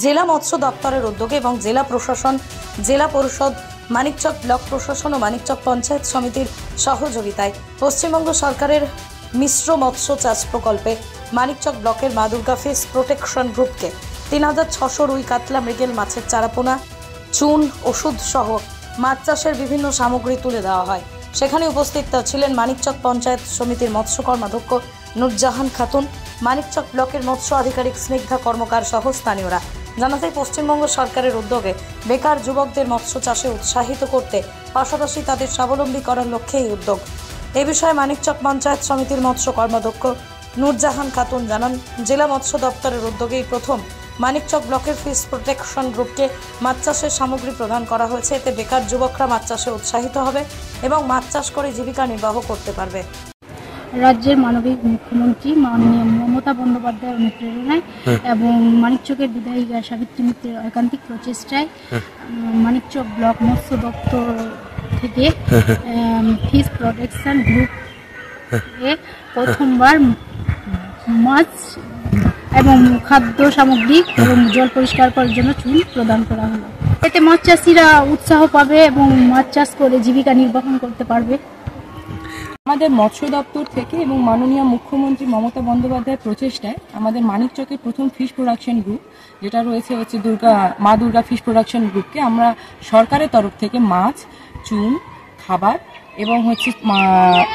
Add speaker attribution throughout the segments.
Speaker 1: জেলা মৎস্য দপ্তরের উদ্যোগে এবং জেলা প্রশাসন, জেলা পরিষদ, মানিকচক ব্লক প্রশাসন ও মানিকচক পঞ্চায়েত সমিতির সহযোগিতায় পশ্চিমবঙ্গ সরকারের মিশ্র মৎস্য চাষ প্রকল্পে মানিকচক ব্লকের মা দুর্গা ফিশ প্রোটেকশন গ্রুপকে 3600 রুই কাতলা মৃগেল মাছের চারাপোনা, চুন, ওষুধ সহ মাছ চাষের বিভিন্ন সামগ্রী তুলে দেওয়া হয়। সেখানে উপস্থিত ছিলেন মানিকচক পঞ্চায়েত সমিতির মৎস্য কর্মাধ্যক্ষ নুরজাহান খাতুন, মানিকচক ব্লকের মৎস্য আধিকারিক স্নিগ্ধা কর্মকার সহ স্থানীয়রা। জানা যায়, পশ্চিমবঙ্গ সরকারের উদ্যোগে বেকার যুবকদের মৎস্য চাষে উৎসাহিত করতে পাশাপাশি তাদের স্বাবলম্বী করার লক্ষ্যে এই উদ্যোগ। এ বিষয়ে মানিকচক পঞ্চায়েত সমিতির মৎস্য কর্মাধ্যক্ষ নুরজাহান খাতুন জানান, জেলা মৎস্য দপ্তরের উদ্যোগেই প্রথম মানিকচক ব্লকের ফিশ প্রোটেকশন গ্রুপকে মাছ চাষের সামগ্রী প্রদান করা হয়েছে। এতে বেকার যুবকরা মাছ চাষে উৎসাহিত হবে এবং মাছ চাষ করে জীবিকা নির্বাহ করতে পারবে।
Speaker 2: রাজ্যের মানবিক মুখ্যমন্ত্রী মাননীয় মমতা বন্দ্যোপাধ্যায়ের অনুপ্রেরণায় এবং মানিকচকের বিধায়িকা সাবিত্রী মিত্রের একান্তিক প্রচেষ্টায় মানিকচক ব্লক মৎস্য দপ্তর থেকে ফিশ প্রোটেকশন গ্রুপ প্রথমবার মাছ এবং খাদ্য সামগ্রী এবং জল পরিষ্কার করার জন্য চুন প্রদান করা হলো। এতে মাছ চাষিরা উৎসাহ পাবে এবং মাছ চাষ করে জীবিকা নির্বাহ করতে পারবে।
Speaker 3: আমাদের মৎস্য দপ্তর থেকে এবং মাননীয় মুখ্যমন্ত্রী মমতা বন্দ্যোপাধ্যায়ের প্রচেষ্টায় আমাদের মানিকচকের প্রথম ফিশ প্রোডাকশন গ্রুপ যেটা রয়েছে মা দুর্গা ফিশ প্রোডাকশন গ্রুপকে আমরা সরকারের তরফ থেকে মাছ, চুন, খাবার এবং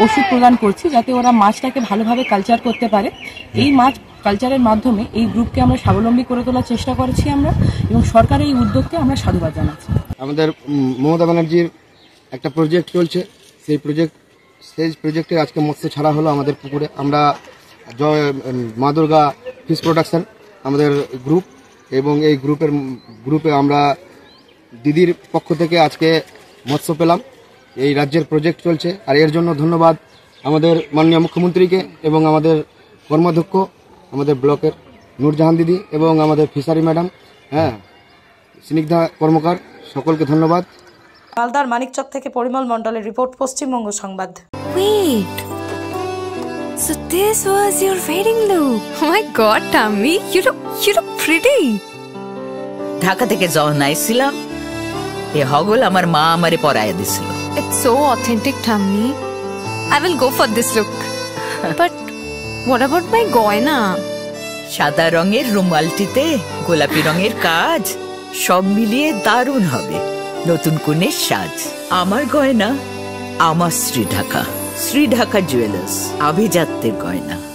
Speaker 3: ওষুধ প্রদান করছি, যাতে ওরা মাছটাকে ভালোভাবে কালচার করতে পারে। এই মাছ কালচারের মাধ্যমে এই গ্রুপকে আমরা স্বাবলম্বী করে তোলার চেষ্টা করেছি আমরা, এবং সরকারের এই উদ্যোগকে আমরা সাধুবাদ জানাচ্ছি।
Speaker 4: আমাদের মমতা ব্যানার্জির একটা প্রজেক্ট চলছে, সেই প্রজেক্টে আজকে মৎস্য ছাড়া হলো আমাদের পুকুরে। আমরা মা দুর্গা ফিশ প্রোডাকশন আমাদের গ্রুপ, এবং এই গ্রুপে আমরা দিদির পক্ষ থেকে আজকে মৎস্য পেলাম। এই রাজ্যের প্রজেক্ট চলছে, আর এর জন্য ধন্যবাদ আমাদের মাননীয় মুখ্যমন্ত্রীকে এবং আমাদের কর্মাধ্যক্ষ আমাদের ব্লকের নুরজাহান দিদি এবং আমাদের ফিশারি ম্যাডাম স্নিগ্ধা কর্মকার, সকলকে ধন্যবাদ।
Speaker 1: মালদার মানিকচক থেকে পরিমল মণ্ডলের রিপোর্ট, পশ্চিমবঙ্গ সংবাদ।
Speaker 5: Wait, so this was your wedding look? Oh my God, Tammy, you look pretty.
Speaker 6: Dhaka থেকে যখন আইছিলাম, এ হগল আমার মা আমারে পরাইয়া দিছিল।
Speaker 5: It's so authentic, Tammy. I will go for this look. But what about my goina?
Speaker 6: সাদা রঙের রুমালটিতে গোলাপি রঙের কাজ, সব মিলিয়ে দারুণ হবে নতুন কনের সাজ। আমার গয়না আমার শ্রী ঢাকা জুয়েলার্স, আভিজাত্যের গয়না।